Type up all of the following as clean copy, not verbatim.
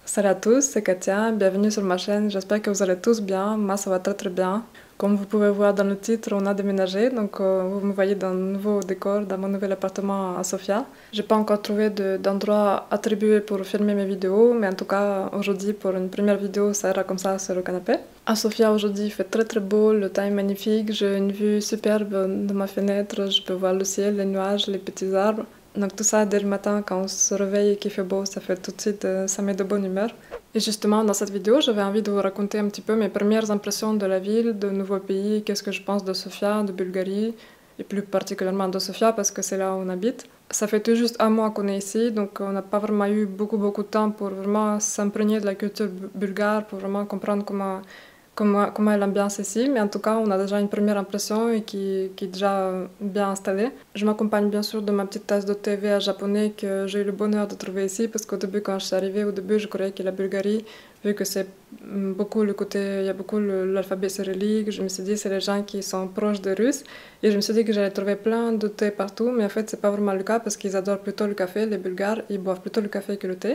Salut à tous, c'est Katia, bienvenue sur ma chaîne, j'espère que vous allez tous bien, moi ça va très très bien. Comme vous pouvez voir dans le titre, on a déménagé, donc vous me voyez dans un nouveau décor, dans mon nouvel appartement à Sofia. J'ai pas encore trouvé d'endroit attribué pour filmer mes vidéos, mais en tout cas aujourd'hui pour une première vidéo ça ira comme ça sur le canapé. À Sofia aujourd'hui il fait très très beau, le temps est magnifique, j'ai une vue superbe de ma fenêtre, je peux voir le ciel, les nuages, les petits arbres. Donc tout ça, dès le matin, quand on se réveille et qu'il fait beau, ça fait tout de suite, ça met de bonne humeur. Et justement, dans cette vidéo, j'avais envie de vous raconter un petit peu mes premières impressions de la ville, de nouveaux pays, qu'est-ce que je pense de Sofia, de Bulgarie, et plus particulièrement de Sofia parce que c'est là où on habite. Ça fait tout juste un mois qu'on est ici, donc on n'a pas vraiment eu beaucoup de temps pour vraiment s'imprégner de la culture bulgare, pour vraiment comprendre comment est l'ambiance ici, mais en tout cas, on a déjà une première impression et qui est déjà bien installée. Je m'accompagne bien sûr de ma petite tasse de thé vert japonais que j'ai eu le bonheur de trouver ici, parce qu'au début, quand je suis arrivée, je croyais que la Bulgarie, vu que c'est beaucoup le côté, il y a beaucoup l'alphabet cyrillique, je me suis dit c'est les gens qui sont proches des Russes, et je me suis dit que j'allais trouver plein de thé partout, mais en fait, c'est pas vraiment le cas, parce qu'ils adorent plutôt le café, les Bulgares, ils boivent plutôt le café que le thé.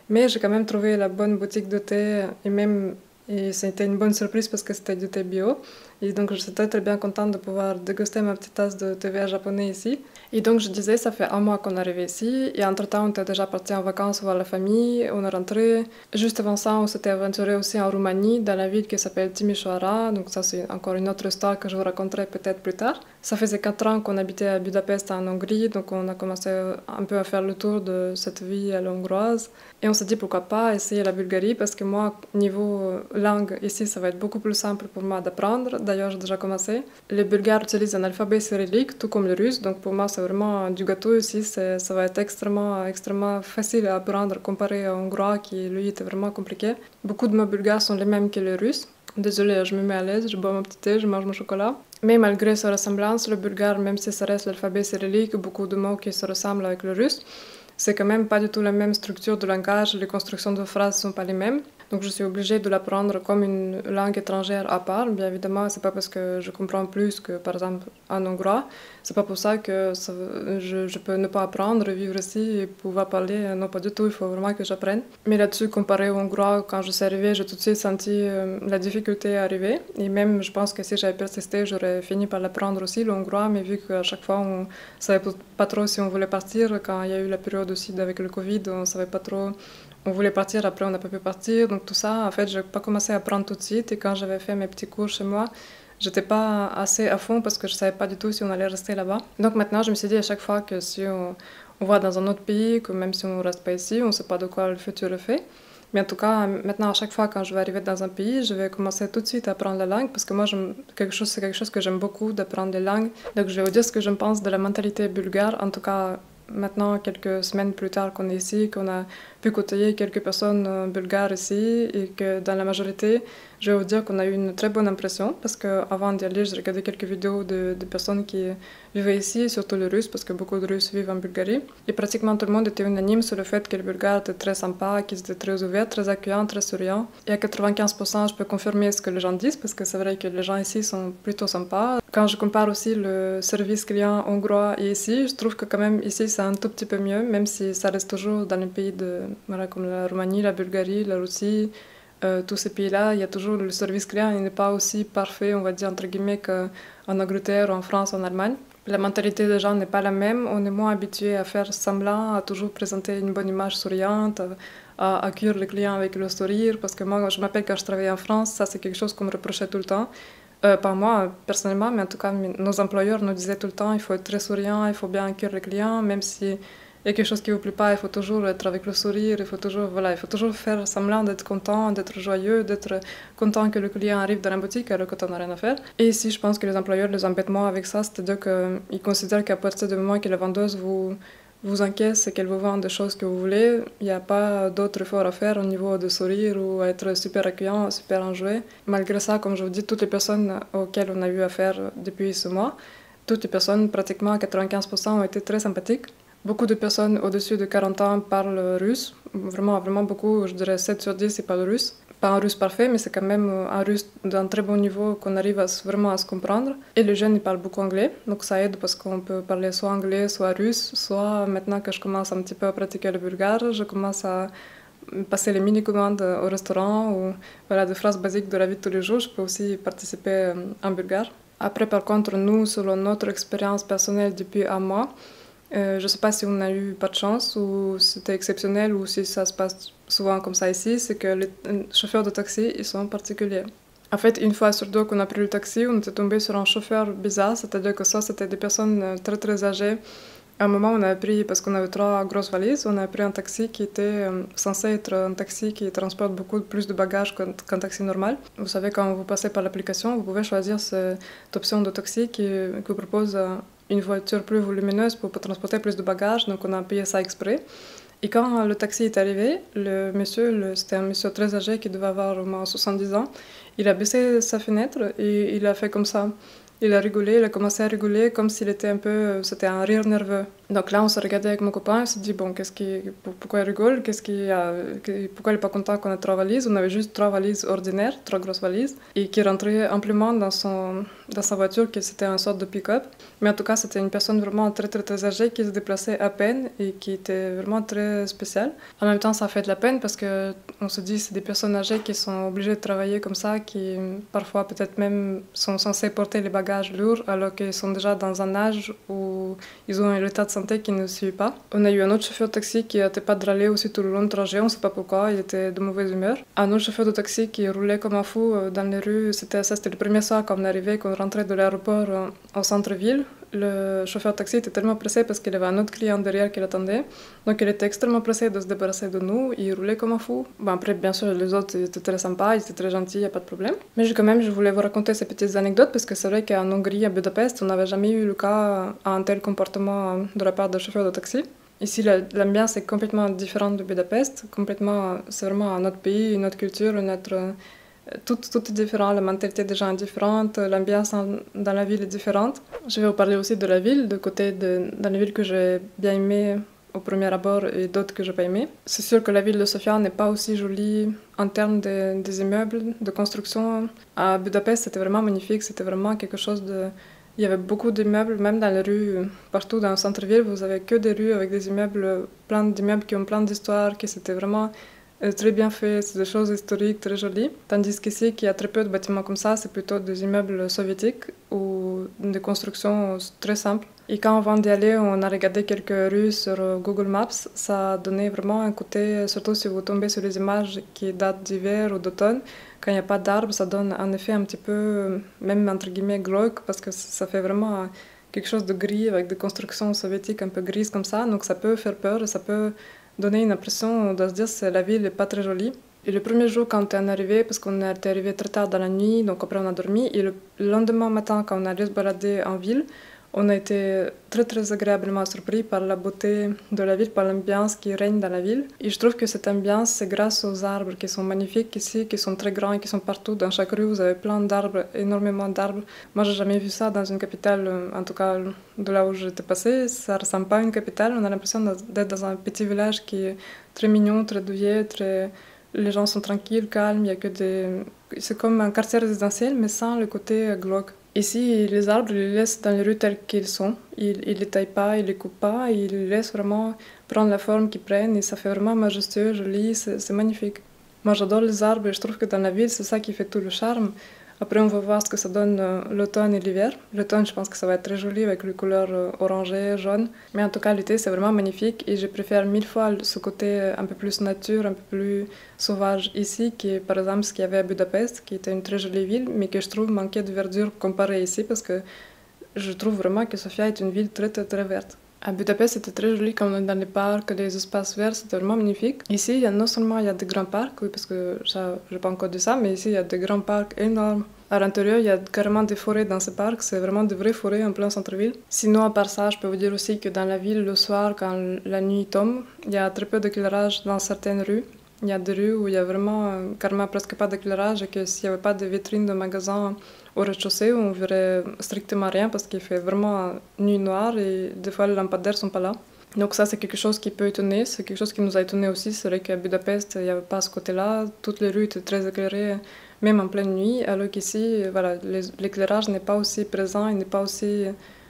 Mais j'ai quand même trouvé la bonne boutique de thé, et c'était une bonne surprise parce que c'était du thé bio. Et donc, je suis très très bien contente de pouvoir déguster ma petite tasse de thé vert japonais ici. Et donc, je disais, ça fait un mois qu'on est arrivé ici. Et entre-temps, on était déjà parti en vacances voir la famille. On est rentré. Juste avant ça, on s'était aventuré aussi en Roumanie, dans la ville qui s'appelle Timișoara. Donc, ça, c'est encore une autre histoire que je vous raconterai peut-être plus tard. Ça faisait 4 ans qu'on habitait à Budapest, en Hongrie. Donc, on a commencé un peu à faire le tour de cette vie à l'hongroise. Et on s'est dit pourquoi pas essayer la Bulgarie parce que moi, niveau langue, ici, ça va être beaucoup plus simple pour moi d'apprendre. D'ailleurs, j'ai déjà commencé. Les Bulgares utilisent un alphabet cyrillique, tout comme les Russes. Donc pour moi, c'est vraiment du gâteau ici. Ça va être extrêmement facile à apprendre comparé au hongrois qui, lui, était vraiment compliqué. Beaucoup de mots bulgares sont les mêmes que les Russes. Désolée, je me mets à l'aise, je bois mon petit thé, je mange mon chocolat. Mais malgré ces ressemblances, le bulgare, même si ça reste l'alphabet cyrillique, beaucoup de mots qui se ressemblent avec le russe, c'est quand même pas du tout la même structure de langage, les constructions de phrases ne sont pas les mêmes. Donc je suis obligée de l'apprendre comme une langue étrangère à part. Bien évidemment, c'est pas parce que je comprends plus que par exemple en hongrois. C'est pas pour ça que je peux ne pas apprendre, vivre ici et pouvoir parler. Non, pas du tout, il faut vraiment que j'apprenne. Mais là-dessus, comparé au hongrois, quand je suis arrivée, j'ai tout de suite senti la difficulté à arriver. Et même, je pense que si j'avais persisté, j'aurais fini par l'apprendre aussi, le hongrois. Mais vu qu'à chaque fois, on savait pas trop si on voulait partir, quand il y a eu la période aussi avec le Covid, on savait pas trop. On voulait partir, après on n'a pas pu partir, donc tout ça, en fait, j'ai pas commencé à apprendre tout de suite. Et quand j'avais fait mes petits cours chez moi, j'étais pas assez à fond parce que je savais pas du tout si on allait rester là-bas. Donc maintenant, je me suis dit à chaque fois que si on va dans un autre pays, que même si on reste pas ici, on sait pas de quoi le futur est fait. Mais en tout cas, maintenant, à chaque fois quand je vais arriver dans un pays, je vais commencer tout de suite à apprendre la langue parce que moi, c'est quelque chose que j'aime beaucoup d'apprendre les langues. Donc je vais vous dire ce que je pense de la mentalité bulgare, en tout cas maintenant, quelques semaines plus tard qu'on est ici, qu'on a pu côtoyer quelques personnes bulgares ici et que dans la majorité, je vais vous dire qu'on a eu une très bonne impression parce qu'avant d'y aller, j'ai regardé quelques vidéos de personnes qui vivaient ici, surtout les Russes parce que beaucoup de Russes vivent en Bulgarie. Et pratiquement tout le monde était unanime sur le fait que les Bulgares étaient très sympas, qu'ils étaient très ouverts, très accueillants, très souriants. Et à 95%, je peux confirmer ce que les gens disent parce que c'est vrai que les gens ici sont plutôt sympas. Quand je compare aussi le service client hongrois et ici, je trouve que quand même ici c'est un tout petit peu mieux, même si ça reste toujours dans les pays voilà, comme la Roumanie, la Bulgarie, la Russie, tous ces pays-là, il y a toujours le service client, il n'est pas aussi parfait, on va dire entre guillemets, qu'en Angleterre, en France, en Allemagne. La mentalité des gens n'est pas la même, on est moins habitué à faire semblant, à toujours présenter une bonne image souriante, à accueillir le client avec le sourire, parce que moi, je m'appelle quand je travaillais en France, ça c'est quelque chose qu'on me reprochait tout le temps. Pas moi personnellement, mais en tout cas nos employeurs nous disaient tout le temps il faut être très souriant, il faut bien accueillir le client, même si il y a quelque chose qui ne vous plaît pas, il faut toujours être avec le sourire, il faut toujours faire semblant d'être content, d'être joyeux, d'être content que le client arrive dans la boutique alors que tu n'as rien à faire. Et ici, je pense que les employeurs les embêtent moins avec ça, c'est-à-dire qu'ils considèrent qu'à partir du moment que la vendeuse vous encaisse et qu'elle vous vend des choses que vous voulez, il n'y a pas d'autre effort à faire au niveau de sourire ou à être super accueillant, super enjoué. Malgré ça, comme je vous dis, toutes les personnes auxquelles on a eu affaire depuis ce mois, toutes les personnes, pratiquement à 95%, ont été très sympathiques. Beaucoup de personnes au-dessus de 40 ans parlent russe, vraiment beaucoup, je dirais 7 sur 10 ils parlent russe. Pas un russe parfait, mais c'est quand même un russe d'un très bon niveau qu'on arrive vraiment à se comprendre. Et les jeunes, ils parlent beaucoup anglais, donc ça aide parce qu'on peut parler soit anglais, soit russe, soit maintenant que je commence un petit peu à pratiquer le bulgare, je commence à passer les mini-commandes au restaurant ou voilà, des phrases basiques de la vie de tous les jours. Je peux aussi participer en bulgare. Après, par contre, nous, selon notre expérience personnelle depuis un mois, je ne sais pas si on a eu pas de chance ou si c'était exceptionnel ou si ça se passe souvent comme ça ici, c'est que les chauffeurs de taxi, ils sont particuliers. En fait, une fois sur deux qu'on a pris le taxi, on était tombé sur un chauffeur bizarre, c'est-à-dire que ça, c'était des personnes très très âgées. À un moment, on a pris, parce qu'on avait 3 grosses valises, on a pris un taxi qui était censé être un taxi qui transporte beaucoup plus de bagages qu'un taxi normal. Vous savez, quand vous passez par l'application, vous pouvez choisir cette option de taxi qui vous propose une voiture plus volumineuse pour transporter plus de bagages, donc on a payé ça exprès. Et quand le taxi est arrivé, le monsieur, c'était un monsieur très âgé qui devait avoir au moins 70 ans, il a baissé sa fenêtre et il a fait comme ça. Il a rigolé, il a commencé à rigoler comme s'il était un peu... C'était un rire nerveux. Donc là, on s'est regardé avec mon copain, on s'est dit, bon, pourquoi il rigole? Pourquoi il n'est pas content qu'on ait 3 valises? On avait juste 3 valises ordinaires, 3 grosses valises, et qui rentraient amplement dans sa voiture, qui c'était une sorte de pick-up. Mais en tout cas, c'était une personne vraiment très, très, très âgée qui se déplaçait à peine et qui était vraiment très spéciale. En même temps, ça fait de la peine parce qu'on se dit, c'est des personnes âgées qui sont obligées de travailler comme ça, qui parfois peut-être même sont censées porter les bagages lourds alors qu'ils sont déjà dans un âge où ils ont un état de santé qui ne suit pas. On a eu un autre chauffeur de taxi qui n'arrêtait pas de râler aussi tout le long du trajet, on ne sait pas pourquoi, il était de mauvaise humeur. Un autre chauffeur de taxi qui roulait comme un fou dans les rues, c'était le premier soir quand on arrivait, qu'on rentrait de l'aéroport au centre-ville. Le chauffeur de taxi était tellement pressé parce qu'il avait un autre client derrière qui l'attendait. Donc il était extrêmement pressé de se débarrasser de nous. Il roulait comme un fou. Bon, après, bien sûr, les autres ils étaient très sympas, ils étaient très gentils, il n'y a pas de problème. Mais quand même, je voulais vous raconter ces petites anecdotes parce que c'est vrai qu'en Hongrie, à Budapest, on n'avait jamais eu le cas à un tel comportement de la part de chauffeur de taxi. Ici, l'ambiance est complètement différente de Budapest. C'est vraiment un autre pays, une autre culture, tout est différent, la mentalité des gens est différente, l'ambiance dans la ville est différente. Je vais vous parler aussi de la ville, dans les villes que j'ai bien aimées au premier abord et d'autres que j'ai pas aimées. C'est sûr que la ville de Sofia n'est pas aussi jolie en termes des immeubles, de construction. À Budapest, c'était vraiment magnifique, c'était vraiment quelque chose de... Il y avait beaucoup d'immeubles, même dans les rues, partout dans le centre-ville, vous avez que des rues avec des immeubles, plein d'immeubles qui ont plein d'histoires, qui c'était vraiment... très bien fait, c'est des choses historiques très jolies. Tandis qu'ici, qu'il y a très peu de bâtiments comme ça, c'est plutôt des immeubles soviétiques ou des constructions très simples. Et quand avant d'y aller, on a regardé quelques rues sur Google Maps, ça donnait vraiment un côté, surtout si vous tombez sur les images qui datent d'hiver ou d'automne, quand il n'y a pas d'arbres, ça donne un effet un petit peu, même entre guillemets, glauque, parce que ça fait vraiment quelque chose de gris avec des constructions soviétiques un peu grises comme ça, donc ça peut faire peur, ça peut donner une impression de se dire que la ville n'est pas très jolie. Et le premier jour quand on est arrivé, parce qu'on est arrivé très tard dans la nuit, donc après on a dormi, et le lendemain matin quand on allait se balader en ville, on a été très très agréablement surpris par la beauté de la ville, par l'ambiance qui règne dans la ville. Et je trouve que cette ambiance, c'est grâce aux arbres qui sont magnifiques ici, qui sont très grands et qui sont partout. Dans chaque rue, vous avez plein d'arbres, énormément d'arbres. Moi, j'ai jamais vu ça dans une capitale, en tout cas de là où j'étais passée. Ça ressemble pas à une capitale. On a l'impression d'être dans un petit village qui est très mignon, très douillet, très... Les gens sont tranquilles, calmes. Il y a que des... C'est comme un quartier résidentiel, mais sans le côté glauque. Ici, les arbres, ils les laissent dans les rues telles qu'ils sont. Ils ne les taillent pas, ils ne les coupent pas, ils les laissent vraiment prendre la forme qu'ils prennent et ça fait vraiment majestueux, joli, c'est magnifique. Moi, j'adore les arbres et je trouve que dans la ville, c'est ça qui fait tout le charme. Après, on va voir ce que ça donne l'automne et l'hiver. L'automne, je pense que ça va être très joli avec les couleurs orangées, jaunes. Mais en tout cas, l'été, c'est vraiment magnifique et je préfère 1000 fois ce côté un peu plus nature, un peu plus sauvage ici, qui est par exemple ce qu'il y avait à Budapest, qui était une très jolie ville, mais que je trouve manquait de verdure comparé ici parce que je trouve vraiment que Sofia est une ville très, très, très verte. À Budapest, c'était très joli quand on est dans les parcs, les espaces verts, c'était vraiment magnifique. Ici, non seulement il y a des grands parcs, oui, parce que ça, je n'ai pas encore dit ça, mais ici, il y a des grands parcs énormes. À l'intérieur, il y a carrément des forêts dans ces parcs, c'est vraiment de vraies forêts en plein centre-ville. Sinon, à part ça, je peux vous dire aussi que dans la ville, le soir, quand la nuit tombe, il y a très peu d'éclairage dans certaines rues. Il y a des rues où il y a vraiment carrément presque pas d'éclairage et que s'il n'y avait pas de vitrines de magasins au rez-de-chaussée, on verrait strictement rien parce qu'il fait vraiment nuit noire et des fois les lampadaires sont pas là. Donc ça c'est quelque chose qui peut étonner, c'est quelque chose qui nous a étonné aussi. C'est vrai qu'à Budapest il n'y avait pas ce côté-là, toutes les rues étaient très éclairées même en pleine nuit, alors qu'ici voilà, l'éclairage n'est pas aussi présent et n'est pas aussi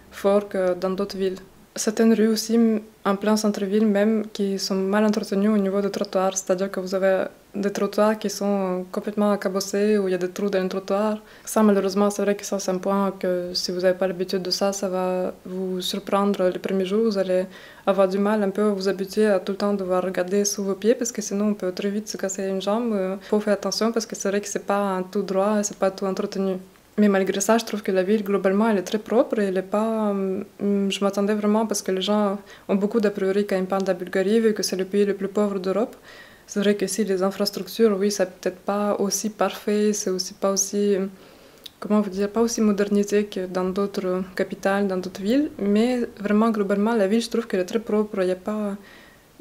fort que dans d'autres villes. Certaines rues aussi, en plein centre-ville même, qui sont mal entretenues au niveau des trottoirs. C'est-à-dire que vous avez des trottoirs qui sont complètement cabossés, où il y a des trous dans les trottoirs. Ça, malheureusement, c'est vrai que ça, c'est un point que si vous n'avez pas l'habitude de ça, ça va vous surprendre les premiers jours. Vous allez avoir du mal un peu à vous habituer à tout le temps devoir regarder sous vos pieds, parce que sinon, on peut très vite se casser une jambe. Il faut faire attention, parce que c'est vrai que c'est pas un tout droit et c'est pas tout entretenu. Mais malgré ça, je trouve que la ville, globalement, elle est très propre et elle est pas... Je m'attendais vraiment parce que les gens ont beaucoup d'a priori quand ils parlent de la Bulgarie, vu que c'est le pays le plus pauvre d'Europe. C'est vrai que si les infrastructures, oui, c'est peut-être pas aussi parfait, c'est aussi pas aussi... Comment vous dire, pas aussi modernisé que dans d'autres capitales, dans d'autres villes, mais vraiment, globalement, la ville, je trouve qu'elle est très propre. Il y a pas...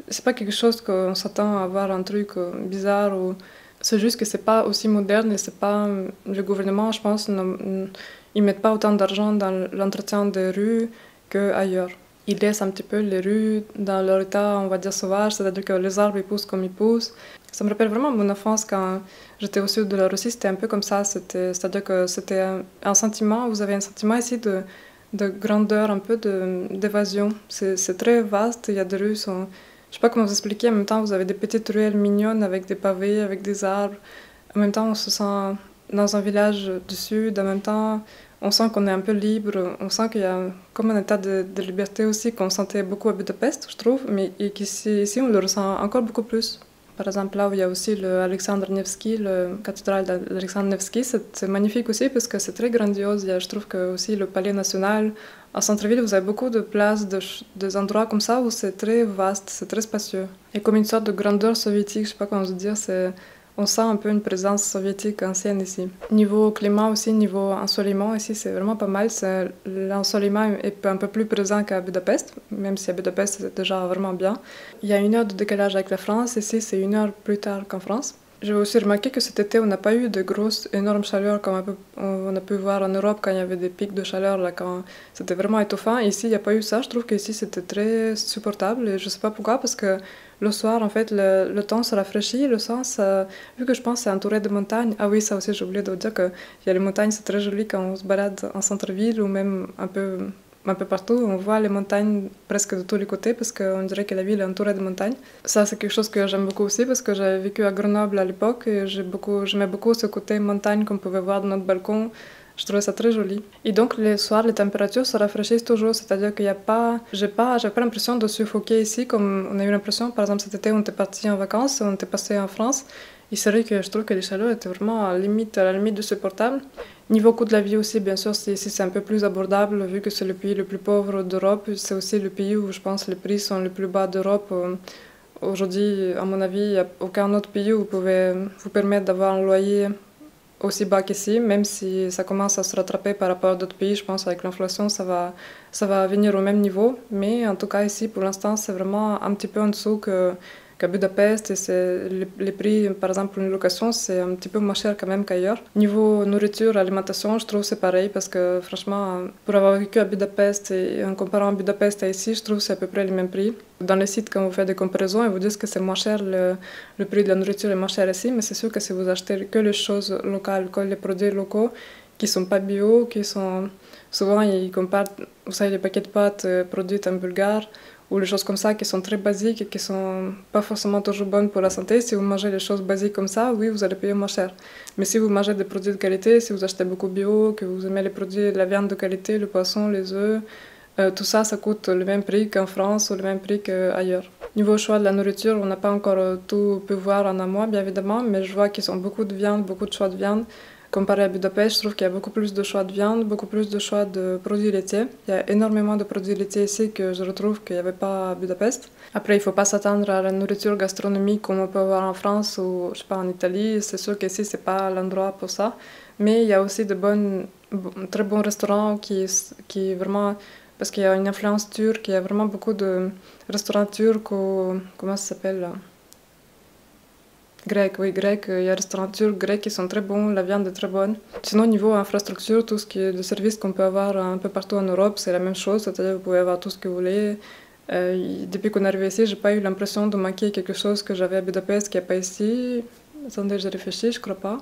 C'est pas quelque chose qu'on s'attend à voir un truc bizarre ou... C'est juste que c'est pas aussi moderne et c'est pas... Le gouvernement, je pense, ils mettent pas autant d'argent dans l'entretien des rues qu'ailleurs. Ils laissent un petit peu les rues dans leur état, on va dire, sauvage, c'est-à-dire que les arbres ils poussent comme ils poussent. Ça me rappelle vraiment mon enfance quand j'étais au sud de la Russie, c'était un peu comme ça. C'est-à-dire que c'était un sentiment, vous avez un sentiment ici de grandeur, un peu d'évasion. C'est très vaste, il y a des rues, je sais pas comment vous expliquer, en même temps vous avez des petites ruelles mignonnes avec des pavés, avec des arbres. En même temps on se sent dans un village du sud, en même temps on sent qu'on est un peu libre, on sent qu'il y a comme un état de liberté aussi qu'on sentait beaucoup à Budapest, je trouve, mais et qu'ici on le ressent encore beaucoup plus. Par exemple, là où il y a aussi le Alexandre Nevsky, la cathédrale d'Alexandre Nevsky, c'est magnifique aussi parce que c'est très grandiose. Je trouve que aussi le Palais national, en centre-ville, vous avez beaucoup de places, des endroits comme ça où c'est très vaste, c'est très spacieux. Et comme une sorte de grandeur soviétique, je sais pas comment vous dire, on sent un peu une présence soviétique ancienne ici. Niveau climat aussi, niveau ensoleillement, ici c'est vraiment pas mal. L'ensoleillement est un peu plus présent qu'à Budapest, même si à Budapest c'est déjà vraiment bien. Il y a 1 heure de décalage avec la France, ici c'est 1 heure plus tard qu'en France. J'ai aussi remarqué que cet été on n'a pas eu de grosses, énormes chaleurs comme on a pu voir en Europe quand il y avait des pics de chaleur, là, quand c'était vraiment étouffant. Ici il n'y a pas eu ça, je trouve qu'ici c'était très supportable et je sais pas pourquoi parce que le soir, en fait, le temps se rafraîchit, le sens, vu que je pense que c'est entouré de montagnes. Ah oui, ça aussi, j'ai oublié de vous dire qu'il y a les montagnes, c'est très joli quand on se balade en centre-ville ou même un peu partout. On voit les montagnes presque de tous les côtés parce qu'on dirait que la ville est entourée de montagnes. Ça, c'est quelque chose que j'aime beaucoup aussi parce que j'avais vécu à Grenoble à l'époque et j'aimais beaucoup ce côté montagne qu'on pouvait voir de notre balcon. Je trouvais ça très joli. Et donc, les soirs, les températures se rafraîchissent toujours, c'est-à-dire qu'il n'y a pas... J'ai pas l'impression de suffoquer ici, comme on a eu l'impression, par exemple, cet été, on était parti en vacances, on était passé en France. Et c'est vrai que je trouve que les chaleurs étaient vraiment à la limite de supportable. Niveau coût de la vie aussi, bien sûr, ici c'est un peu plus abordable, vu que c'est le pays le plus pauvre d'Europe. C'est aussi le pays où je pense les prix sont les plus bas d'Europe. Aujourd'hui, à mon avis, il n'y a aucun autre pays où vous pouvez vous permettre d'avoir un loyer aussi bas qu'ici, même si ça commence à se rattraper par rapport à d'autres pays. Je pense avec l'inflation, ça va venir au même niveau. Mais en tout cas, ici, pour l'instant, c'est vraiment un petit peu en dessous qu'à Budapest. Et les prix, par exemple, pour une location, c'est un petit peu moins cher quand même qu'ailleurs. Niveau nourriture, alimentation, je trouve c'est pareil parce que franchement, pour avoir vécu à Budapest et en comparant Budapest à ici, je trouve c'est à peu près les mêmes prix. Dans les sites, quand vous faites des comparaisons, ils vous disent que c'est moins cher, le prix de la nourriture est moins cher ici, mais c'est sûr que si vous achetez que les choses locales, que les produits locaux, qui sont pas bio, qui sont... Souvent, ils comparent, vous savez, les paquets de pâtes produits en Bulgarie, ou les choses comme ça qui sont très basiques et qui sont pas forcément toujours bonnes pour la santé. Si vous mangez les choses basiques comme ça, oui, vous allez payer moins cher. Mais si vous mangez des produits de qualité, si vous achetez beaucoup bio, que vous aimez les produits, la viande de qualité, le poisson, les œufs, tout ça, ça coûte le même prix qu'en France ou le même prix qu'ailleurs. Niveau choix de la nourriture, on n'a pas encore tout pu voir en un mois, bien évidemment, mais je vois qu'ils ont beaucoup de viande, beaucoup de choix de viande. Comparé à Budapest, je trouve qu'il y a beaucoup plus de choix de viande, beaucoup plus de choix de produits laitiers. Il y a énormément de produits laitiers ici que je retrouve qu'il n'y avait pas à Budapest. Après, il ne faut pas s'attendre à la nourriture gastronomique comme on peut avoir en France ou je sais pas, en Italie. C'est sûr qu'ici, ce n'est pas l'endroit pour ça. Mais il y a aussi de très bons restaurants qui vraiment... Parce qu'il y a une influence turque, il y a vraiment beaucoup de restaurants turcs ou... Comment ça s'appelle là? Grec, oui, grec. Il y a des restaurants turcs, grecs qui sont très bons, la viande est très bonne. Sinon, niveau infrastructure, tout ce qui est de services qu'on peut avoir un peu partout en Europe, c'est la même chose, c'est-à-dire que vous pouvez avoir tout ce que vous voulez. Depuis qu'on est arrivé ici, j'ai pas eu l'impression de manquer quelque chose que j'avais à Budapest qu'il n'y a pas ici. Attendez, j'ai réfléchi, je crois pas.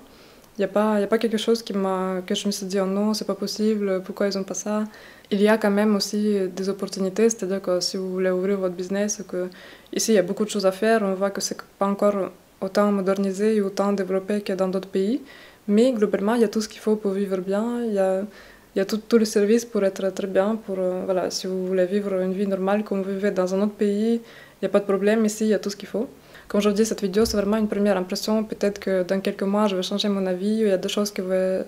y a pas quelque chose que je me suis dit, oh non, c'est pas possible, pourquoi ils ont pas ça. Il y a quand même aussi des opportunités, c'est-à-dire que si vous voulez ouvrir votre business, que ici il y a beaucoup de choses à faire, on voit que c'est pas encore autant modernisé et autant développé que dans d'autres pays, mais globalement il y a tout ce qu'il faut pour vivre bien, il y a tous les services pour être très bien, pour, voilà, si vous voulez vivre une vie normale comme vous vivez dans un autre pays, il n'y a pas de problème, ici il y a tout ce qu'il faut. Comme je vous dis, cette vidéo c'est vraiment une première impression, peut-être que dans quelques mois je vais changer mon avis, il y a des choses que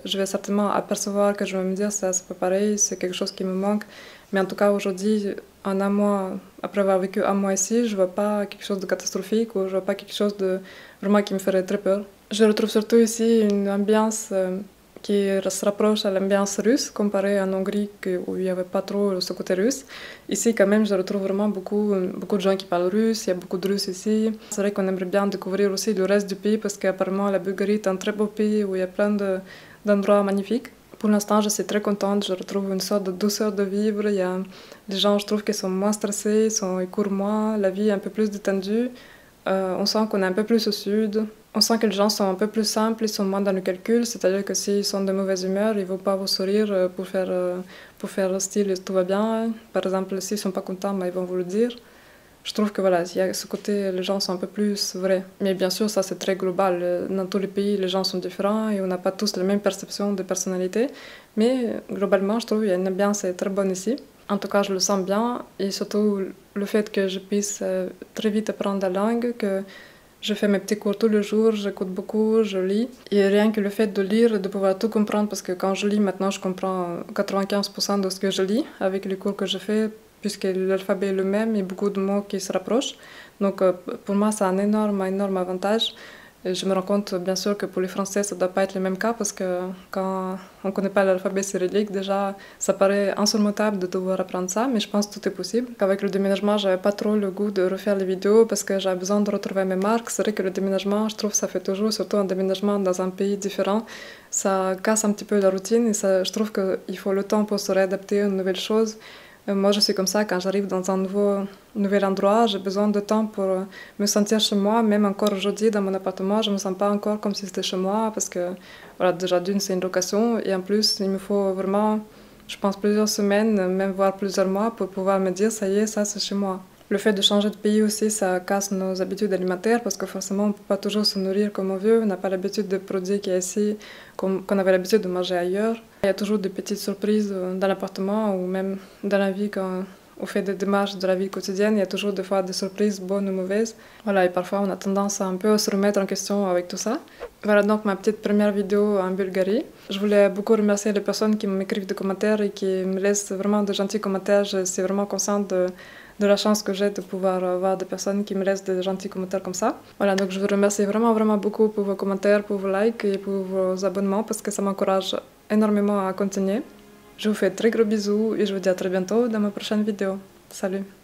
je vais certainement apercevoir, que je vais me dire ça c'est pas pareil, c'est quelque chose qui me manque, mais en tout cas aujourd'hui, en un mois, après avoir vécu un mois ici, je vois pas quelque chose de catastrophique ou je vois pas quelque chose de vraiment qui me ferait très peur. Je retrouve surtout ici une ambiance qui se rapproche à l'ambiance russe, comparée en Hongrie où il n'y avait pas trop ce côté russe. Ici, quand même, je retrouve vraiment beaucoup de gens qui parlent russe, il y a beaucoup de Russes ici. C'est vrai qu'on aimerait bien découvrir aussi le reste du pays, parce qu'apparemment, la Bulgarie est un très beau pays où il y a plein d'endroits magnifiques. Pour l'instant, je suis très contente, je retrouve une sorte de douceur de vivre. Il y a des gens, je trouve, qui sont moins stressés, ils courent moins, la vie est un peu plus détendue. On sent qu'on est un peu plus au sud. On sent que les gens sont un peu plus simples, ils sont moins dans le calcul, c'est-à-dire que s'ils sont de mauvaise humeur, ils ne vont pas vous sourire pour faire style tout va bien. Par exemple, s'ils ne sont pas contents, ils vont vous le dire. Je trouve que voilà, il y a ce côté, les gens sont un peu plus vrais. Mais bien sûr, ça c'est très global. Dans tous les pays, les gens sont différents et on n'a pas tous la même perception de personnalité. Mais globalement, je trouve qu'il y a une ambiance très bonne ici. En tout cas, je le sens bien. Et surtout, le fait que je puisse très vite apprendre la langue, que je fais mes petits cours tous les jours, j'écoute beaucoup, je lis. Et rien que le fait de lire et de pouvoir tout comprendre, parce que quand je lis maintenant, je comprends 95% de ce que je lis avec les cours que je fais, puisque l'alphabet est le même et beaucoup de mots qui se rapprochent. Donc pour moi, c'est un énorme avantage. Et je me rends compte bien sûr que pour les Français, ça ne doit pas être le même cas parce que quand on ne connaît pas l'alphabet cyrillique, déjà, ça paraît insurmontable de devoir apprendre ça, mais je pense que tout est possible. Avec le déménagement, j'avais pas trop le goût de refaire les vidéos parce que j'avais besoin de retrouver mes marques. C'est vrai que le déménagement, je trouve, ça fait toujours, surtout un déménagement dans un pays différent, ça casse un petit peu la routine et ça, je trouve qu'il faut le temps pour se réadapter aux nouvelles choses. Moi, je suis comme ça, quand j'arrive dans un nouvel endroit, j'ai besoin de temps pour me sentir chez moi. Même encore aujourd'hui, dans mon appartement, je ne me sens pas encore comme si c'était chez moi parce que, voilà, déjà d'une, c'est une location et en plus, il me faut vraiment, je pense, plusieurs semaines, même voire plusieurs mois pour pouvoir me dire, ça y est, ça, c'est chez moi. Le fait de changer de pays aussi, ça casse nos habitudes alimentaires parce que forcément, on ne peut pas toujours se nourrir comme on veut. On n'a pas l'habitude de produits qu'il y a ici, qu'on avait l'habitude de manger ailleurs. Il y a toujours des petites surprises dans l'appartement ou même dans la vie quand on fait des démarches de la vie quotidienne. Il y a toujours des fois des surprises bonnes ou mauvaises. Voilà, et parfois on a tendance à un peu se remettre en question avec tout ça. Voilà donc ma petite première vidéo en Bulgarie. Je voulais beaucoup remercier les personnes qui m'écrivent des commentaires et qui me laissent vraiment de gentils commentaires. Je suis vraiment consciente de la chance que j'ai de pouvoir avoir des personnes qui me laissent de gentils commentaires comme ça. Voilà, donc je vous remercie vraiment beaucoup pour vos commentaires, pour vos likes et pour vos abonnements parce que ça m'encourage énormément à continuer. Je vous fais de très gros bisous et je vous dis à très bientôt dans ma prochaine vidéo. Salut!